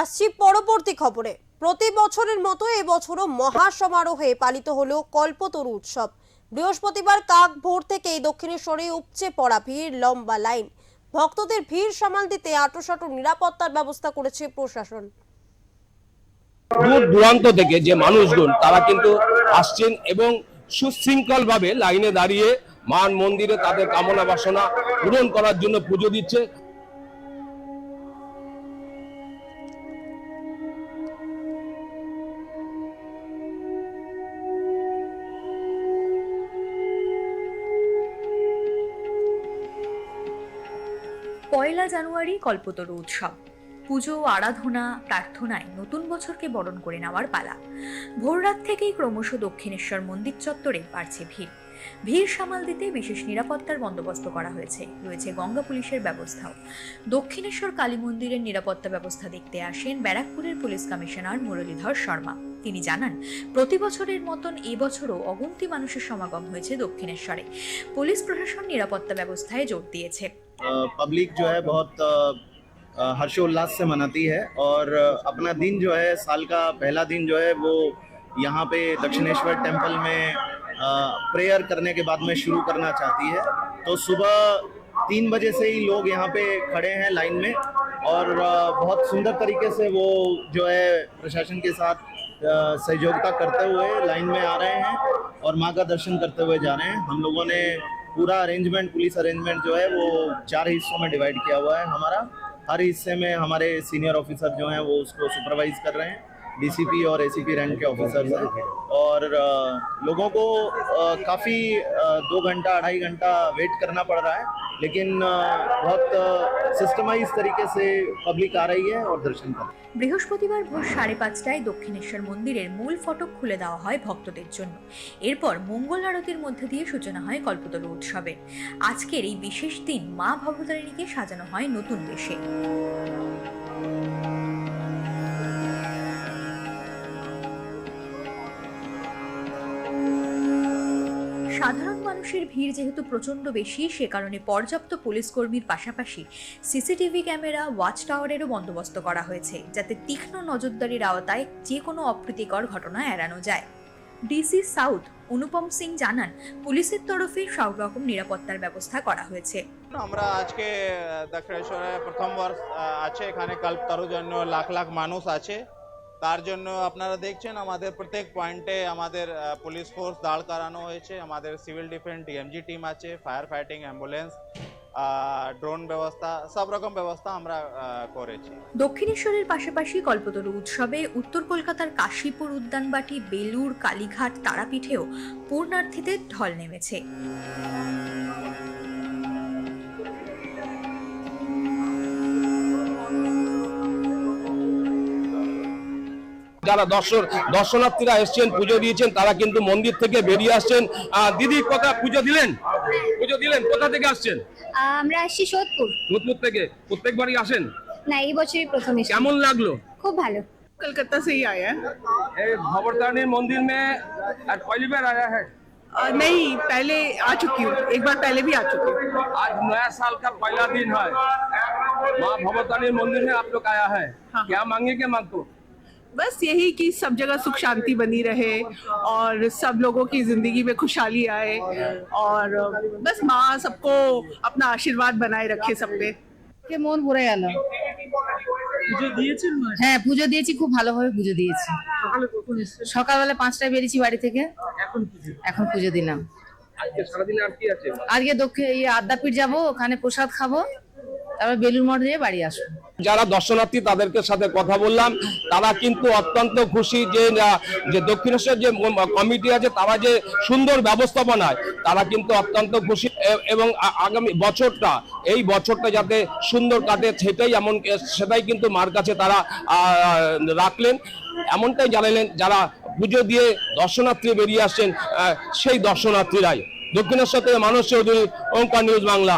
আসছি পরবর্তী খবরে। প্রতি বছরের মতো এবছরও মহাসমারোহে পালিত হলো কল্পতরু উৎসব। বৃহস্পতিবার কাক ভোর থেকেই দক্ষিণেশ্বরে উপচে পড়া ভিড়, লম্বা লাইন। ভক্তদের ভিড় সামাল দিতে আঁটোসাঁটো নিরাপত্তার ব্যবস্থা করেছে প্রশাসন। দূর দূরান্ত থেকে যে মানুষজন তারা কিন্তু আসছেন এবং সুশৃঙ্খল ভাবে লাইনে দাঁড়িয়ে মান মন্দিরে তাদের কামনা বাসনা পূরণ করার জন্য পুজো দিচ্ছে। পয়লা জানুয়ারি কল্পতরু উৎসব। পুজো, আরাধনা, প্রার্থনায় নতুন বছরকে বরণ করে নেওয়ার পালা। ভোররাত থেকেই ক্রমশ দক্ষিণেশ্বর মন্দির চত্বরে বাড়ছে ভিড়। ভিড় সামাল দিতে বিশেষ নিরাপত্তার বন্দোবস্ত করা হয়েছে। রয়েছে গঙ্গা পুলিশের ব্যবস্থাও। দক্ষিণেশ্বর কালী মন্দিরের নিরাপত্তা ব্যবস্থা দেখতে আসেন ব্যারাকপুরের পুলিশ কমিশনার মুরলীধর শর্মা। তিনি জানান, প্রতি বছরের মতন এবছরও অগুন্তি মানুষের সমাগম হয়েছে দক্ষিণেশ্বরে। পুলিশ প্রশাসন নিরাপত্তা ব্যবস্থায় জোর দিয়েছে। पब्लिक जो है बहुत हर्षोल्लास से मनाती है और अपना दिन जो है, साल का पहला दिन जो है वो यहाँ पे दक्षिणेश्वर टेम्पल में प्रेयर करने के बाद में शुरू करना चाहती है। तो सुबह 3 बजे से ही लोग यहाँ पे खड़े हैं लाइन में और बहुत सुंदर तरीके से वो जो है प्रशासन के साथ सहयोगिता करते हुए लाइन में आ रहे हैं और माँ का दर्शन करते हुए जा रहे हैं। हम लोगों ने पूरा अरेंजमेंट, पुलिस अरेंजमेंट जो है वो 4 हिस्सों में डिवाइड किया हुआ है हमारा। हर हिस्से में हमारे सीनियर ऑफिसर जो हैं वो उसको सुपरवाइज कर रहे हैं। डीसीपी और एसीपी रैंक के ऑफिसर्स हैं और लोगों को काफ़ी 2 घंटा 2.5 घंटा वेट करना पड़ रहा है, लेकिन बहुत सिस्टमाइज तरीके से पब्लिक आ रही है और दर्शन कर रही है। বৃহস্পতিবার ভোর 5:30টায় দক্ষিণেশ্বর মন্দিরের মূল ফটক খুলে দেওয়া হয় ভক্তদের জন্য। এরপর মঙ্গল আরতির মধ্যে দিয়ে সূচনা হয় কল্পতরু উৎসবের। আজকের এই বিশেষ দিন মা ভবতারিণীকে সাজানো হয় নতুন বেশে। সাধারণ মানুষের ভিড় যেহেতু প্রচন্ড বেশি, সে কারণে পর্যাপ্ত পুলিশ কর্মীর পাশাপাশি সিসিটিভি ক্যামেরা, ওয়াচ টাওয়ারেরও বন্দোবস্ত করা হয়েছে, যাতে তীক্ষ্ণ নজরদারির আওতায় যে কোনো অপ্রীতিকর ঘটনা এড়ানো যায়। ডিসি সাউথ অনুপম সিং জানান, পুলিশের তরফে সব রকম নিরাপত্তার ব্যবস্থা করা হয়েছে। আমরা আজকে দক্ষিণেশ্বরে প্রথমবার আছে, এখানে কল্পতরুর জন্য লাখ লাখ মানুষ আছে। তার জন্য আপনারা দেখছেন আমাদের প্রত্যেক পয়েন্টে আমাদের পুলিশ ফোর্স দাঁড় করানো হয়েছে। আমাদের সিভিল ডিফেন্স ডিএমজি টিম আছে, ফায়ার ফাইটিং, অ্যাম্বুলেন্স, ড্রোন ব্যবস্থা, সব রকম ব্যবস্থা আমরা করেছি। দক্ষিণেশ্বরের পাশাপাশি কল্পতরু উৎসবে উত্তর কলকাতার কাশীপুর, উদ্যানবাটি, বেলুড়, কালীঘাট, তারাপীঠেও পূর্ণার্থীদের ঢল নেমেছে। যারা দর্শনার্থীরা এসছেন, পুজো দিয়েছেন, তারা কিন্তু মন্দির থেকে বেরিয়ে আসছেন। দিদি, কথা পুজো দিলেন? কোথা থেকে আসছেন? আমরা আসছি সোদপুর থেকে। প্রত্যেকবারই আসেন? না, এই বছরই প্রথম এসেছি। কেমন লাগলো? খুব ভালো। कलकत्ता से ही आया है। भवतारिणी मंदिर में पहली बार आया है? नहीं, पहले आ चुकी हूँ, एक बार पहले भी आ चुकी हूँ। आज नया साल का पहला दिन है, माँ भवतारिणी मंदिर में आप लोग आया है। हाँ। क्या मांगेंगे माँ को? बस यही कि सब जगह सुख शांति बनी रहे और सब लोगों की जिंदगी में खुशहाली आए और बस माँ सबको अपना आशीर्वाद बनाए रखे सब पे। মন ভরে গেল। হ্যাঁ, পুজো দিয়েছি, খুব ভালোভাবে পুজো দিয়েছি। সকালবেলা 5টায় বেরিয়েছি বাড়ি থেকে, এখন পুজো দিলাম। আজকে আদ্যাপীঠ যাবো, ওখানে প্রসাদ খাবো, তারপর বেলুড় মঠ দিয়ে বাড়ি আসবো। যারা দর্শনার্থী তাদেরকে সাথে কথা বললাম, তারা কিন্তু অত্যন্ত খুশি যে দক্ষিণেশ্বর যে কমিটি আছে তারা যে সুন্দর ব্যবস্থাপনায়, তারা কিন্তু অত্যন্ত খুশি এবং আগামী বছরটা, এই বছরটা যাতে সুন্দর কাটে সেটাই কিন্তু মার কাছে তারা রাখলেন, এমনটাই জানালেন যারা পুজো দিয়ে দর্শনার্থী বেরিয়ে আসছেন সেই দর্শনার্থীরাই। দক্ষিণেশ্বর থেকে মানস চৌধুরী, ওঙ্কার নিউজ বাংলা।